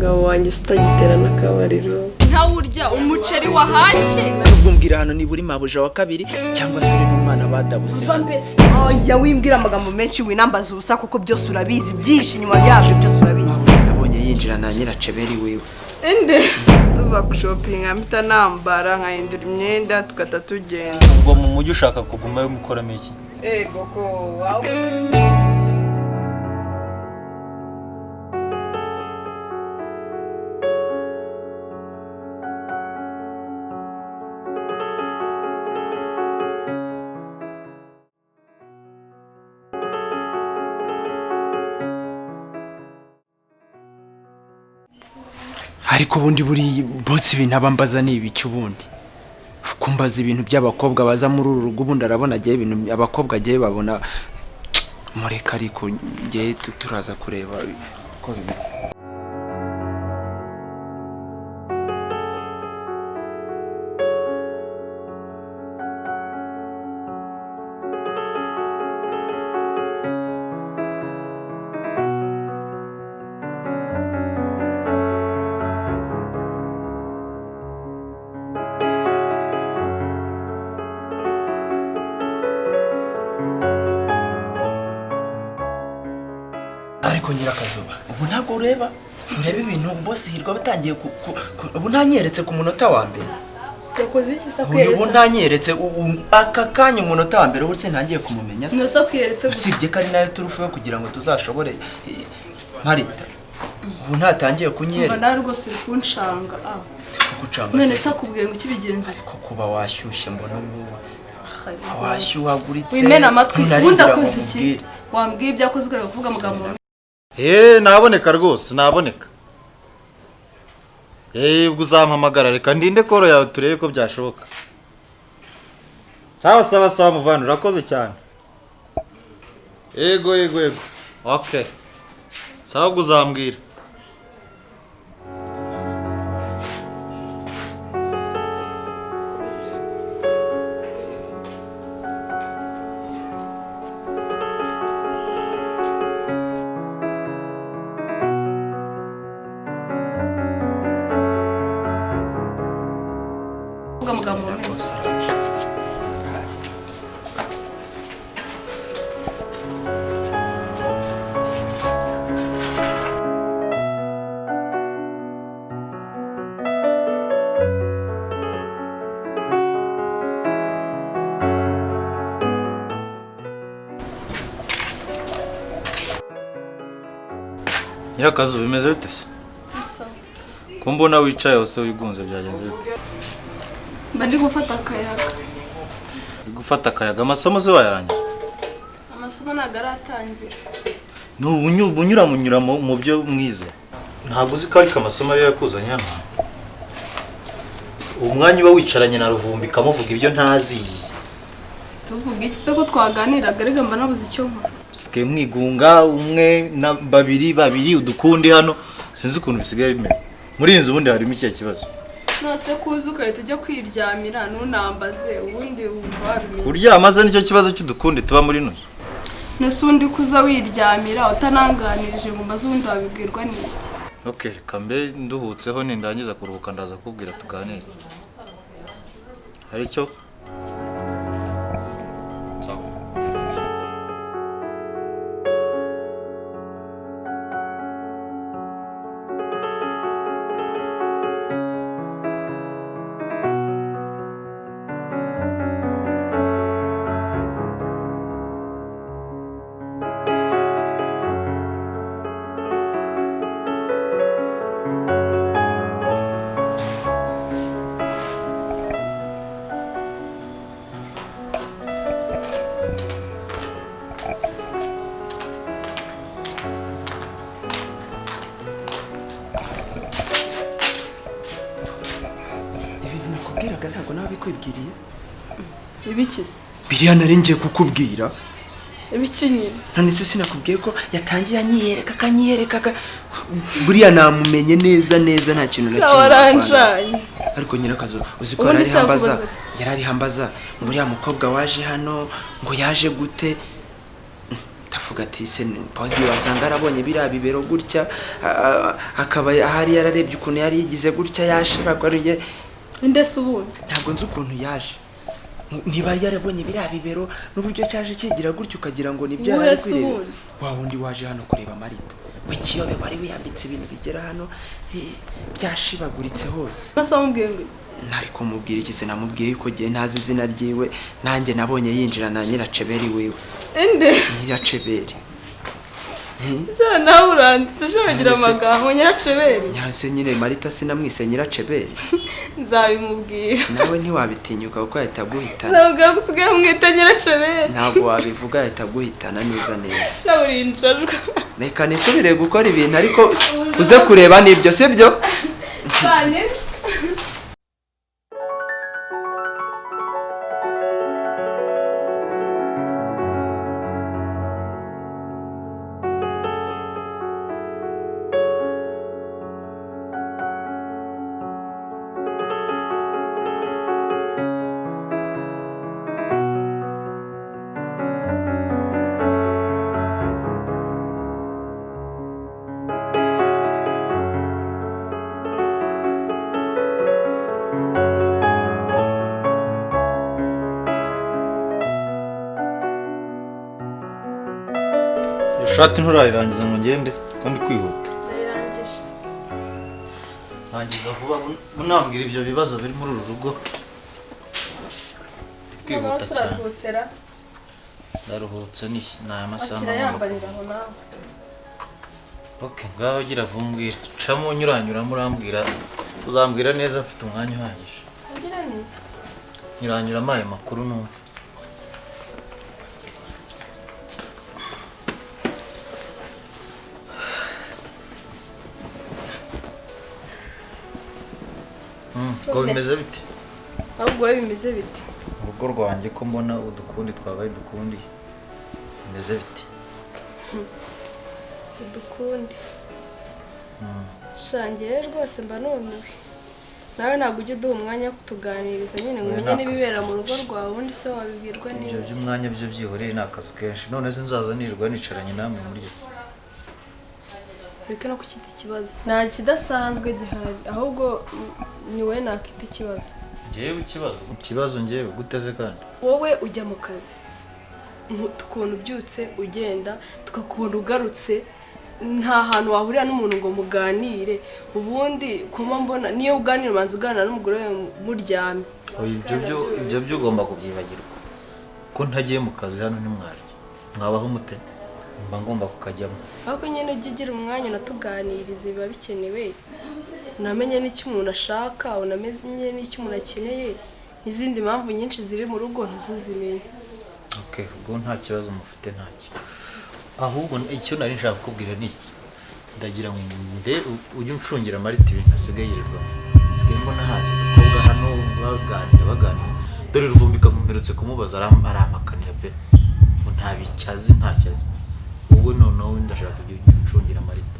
ngabo wanjye utagitera n'akabariro ntawe urya umuceri wahashye ubwo mbwira hano niba uri mabuja wa kabiri cyangwa se uri n'umwana badabuse oya wimbwira amagambo menshi winambaza ubusa kuko byose urabizi byinshi nyuma yabyo byose urabizi nabonye yinjira na nyiraceberi wiwe inde tuva gushopinga mpita nambara nkahindura imyenda tugahita tugenda ubwo mu mujyi ushaka kugumayo mukoramo iki ego ko wawe ariko ubundi buri bose ibintu abambaza ni ibiki ubundi kumbaza ibintu by'abakobwa baza muri uru rugo ubundi arabona agiye ibintu abakobwa agiye babona mureka ariko ngiye turaza kureba uko bimeze ariko nyirakazuba ubu ntabwo ureba ibintu bose hirwa batangiye ubu ntanyeretse ku munota wa mbere yakoze iki se kweretse ubu ntanyeretse aka kanya umunota wa mbere uretse ntangiye kumumenya se nose kweretse usibye ko ari nayo turufu yo kugira ngo tuzashobore Marita ubu ntatangiye kunyereka nawe rwose uri kunshanga gucanga none se akubwiye ngo ikibigenza ariko kuba washyushye mbona ubu washyuhaguritse wimena amatwi ubundi akoze iki wambwiye ibyo akoze ukareka kuvuga amagambo naboneka rwose naboneka ubwo uzampamagara reka ndinde koro yawe turebe ko byashoboka sawa muvana urakoze cyane yego okay sawa ubwo uzambwira nyirakazu bimeze bite se ko mbona wicaye hose wigunze byagenze bite mba ndi gufata akayaga amasomo se wayarangiye amasomo ntabwo aratangira unyura mu byo mwize ntabwo uzi ko ariko amasomo ariyo yakuzanye hano uwo mwanya uba wicaranye na Ruvumbi kamuvuga ibyo ntazi tuvuga iki se ko twaganiraga rega mba nabuze icyo nkora sike mwigunga umwe na babiri udukundi hano sinzi ukuntu bisigaye bimeze muri inzu ubundi harimo iki kibazo nose kuza ukahita ujya kwiryamira ntunambaze ubundi wumva wabimenye kuryamaze nicyo kibazo cy'udukundi tuba muri ino nese undi kuza wiryamira utananganirije ngo mbaze ubundi wabibwirwa n'iki okay reka mbe nduhutseho nindangiza kuruhuka ndaza kubwira tuganire hari icyo ntabwo nawe bikwibwiriye ibikize biriya nari ngiye kukubwira ibiki nyine none se sinakubwiye ko yatangiye anyiyereka buriya namumenye neza nta kintu na kimwe waranjanye ariko nyirakazo uzi ko yari hambaza ngo buriya mukobwa waje hano ngo yaje gute ndavuga ati se pozi wasanga arabonye biriya bibero gutya akaba ahari yararebye ukuntu yari yigize gutya yashibagariye ndetse ubundi ntabwo nzi ukuntu yaje niba yarabonye biriya bibero n'uburyo cyaje kigira gutya ukagira ngo nibyo yari kwireba wa wundi waje hano kureba Marita wikiyobe wari wiyambitse ibintu bigera hano byashibaguritse hose basa mubwiye ngo ntari kumubwira iki se namubwiye yuko giye ntazi izina ryiwe nanjye nabonye yinjira na Nyiraceberi wiwe inde Nyiraceberi nawe uranditse ejo bagira amagambo Nyiraceberi nyase nyine Marita sinamwise Nyiraceberi nzabimubwira nawe ntiwabitinyuka kuko yahita guhitana ntabwo gusigaye mwita Nyiraceberi ntabwo wabivuga yahita guhitana neza neza shaburinjajwe reka nisubire gukora ibintu ariko uze kureba nibyo sibyo bane Shati nturayirangiza ngo ngende kandi kwihuta. ndayirangije. Rangiza vuba unambwira ibyo bibazo biri muri uru rugo. Kwihuta cyane. Ndaruhutse ni aya masaha. Akirayambarira aho nawe. Okay, ngaho gira vumbwira. Camo nyuranyura murambwira. Uzambwira neza mfite umwanya uhagije. Ugira ni? Nyuranyura amaye makuru numva. Ko bimeze biti? Ahubwo bimeze biti. Urugo rwanjye ko mbona udukundi twabaye dukundi. Bimeze biti? Udukundi. Shangiye rwose mba numiwe. Nawe ntabwo ujya uduha umwanya wo kutuganiriza nyine ngo umenye n'ibibera mu rugo rwawe ubundi se wabibwirwa neza. Ibyo by'umwanya byo byihoreye ni akazi kenshi. None se nzaza nirirwa nicaranye namwe muri iki. Reka no kukita ikibazo. Nta kidasanzwe gihari ahubwo ni wowe nakita ikibazo. Ngewe ikibazo? Ikibazo ngewe guteze kandi. Wowe ujya mu kazi. Tukubona ubyutse ugenda tukakubona ugarutse nta hantu wahurira n'umuntu ngo muganire ubundi kuma mbona niyo uganira manzi uganira n'umugore wawe muryamye. Ibyo byo ugomba kubyibagirwa. Ko ntagiye mu kazi hano nimwarye. Mwabaho mute? Mba ngomba kukajyamo. Ahubwo nyine ugigira umwanya unatuganiriza biba bikenewe. Unamenye n'icyo umuntu ashaka, unamenye n'icyo umuntu akeneye. N'izindi mpamvu nyinshi ziri mu rugo ntazuzimenye. Okay, ubwo nta kibazo mufite ntacyo. Ahubwo icyo nari nshaka kukubwira ni iki. Ndagira ngo ujye uncungira Marita ibintu asigaye yirirwa. Nsigaye mbona haje dukobwa hano baganira. Dore ruvumbika mperutse kumubaza aramakanira pe. Ngo ntabicyazi ntacyazi. Ubwo noneho ndashaka kujya uncungira Marita.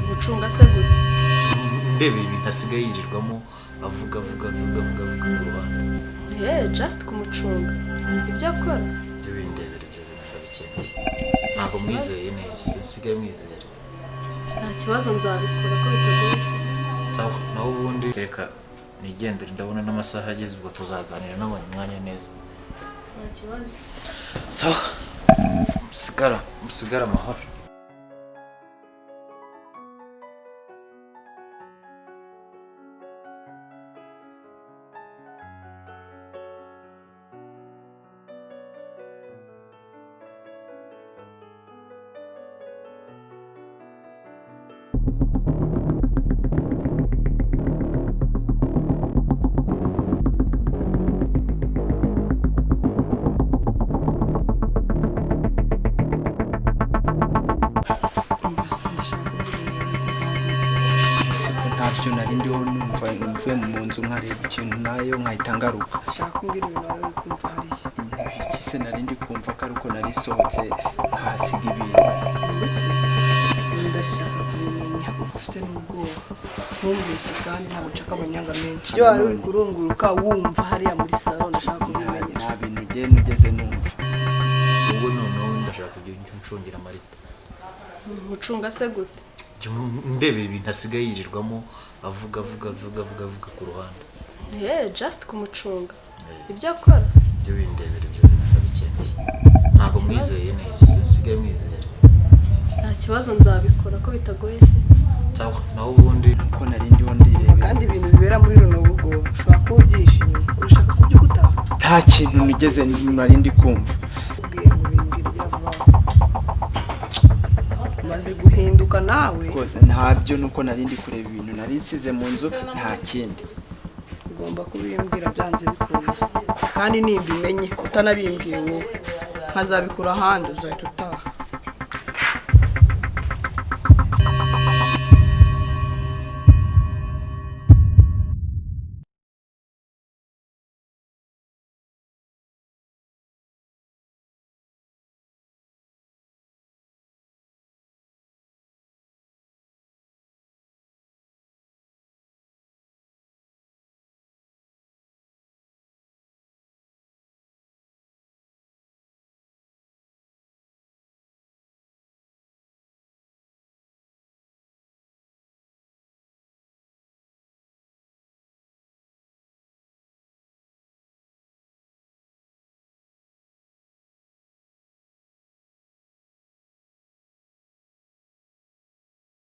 Gucunga se gute? Ndebera ibintu asigaye yirirwamo avuga mu ruhande. Just kumucunga. Ibyo akora. Ibyo bindebera ibyo bintu ndabikeneye. Ntabwo mwizeye neza, nsigaye mwizeye. Nta kibazo nzabikora ko bitagoye se. Naho ubundi reka nigendere ndabona n'amasaha ageze ubwo tuzaganira nabonye umwanya neza. Nta kibazo. Sawa. Musigara amahoro. ntabyo nari ndiho numva mvuye mu nzu nkareba ikintu nayo nkahita ngaruka. Shaka kumbwira ibintu wari uri kumva hariya. Iki se nari ndi kumva ko ariko nari sohotse hasiga ibintu. Iki? Ndashaka kubimenya kuko ufite n'ubwoba. Ntumbeshye kandi ntabwo nshaka amanyanga menshi. Ibyo wari uri kurunguruka wumva hariya muri salo ndashaka kubimenya. Nta bintu ugenda ugeze numva. Ubwo noneho ndashaka kujya uncungira Marita. mucunga se gute? Ndebera ibintu asigaye yirirwamo avuga ku ruhande. Just kumucunga ibyo akora ibyo bindebera ibyo ndabikeneye. Ntabwo mwizeye neza, sigaye mwizeye. nta kibazo nzabikora ko bitagoye se. Sawa, naho ubundi ko narindi wondirebe kandi ibintu bibera muri runo rugo ushobora kuba ubyishimiye urashaka kubyugutaha nta kintu nigeze narindi kumva ubwiye ngo bimbwire gira vuba maze guhinduka nawe rwose ntabyo nuko narindi kureba ibintu nari nsize mu nzu nta kindi ugomba kubimbwira byanze bikunze kandi nimbimenye utanabimbwiye wowe nkazabikura ahandi uzahita utaha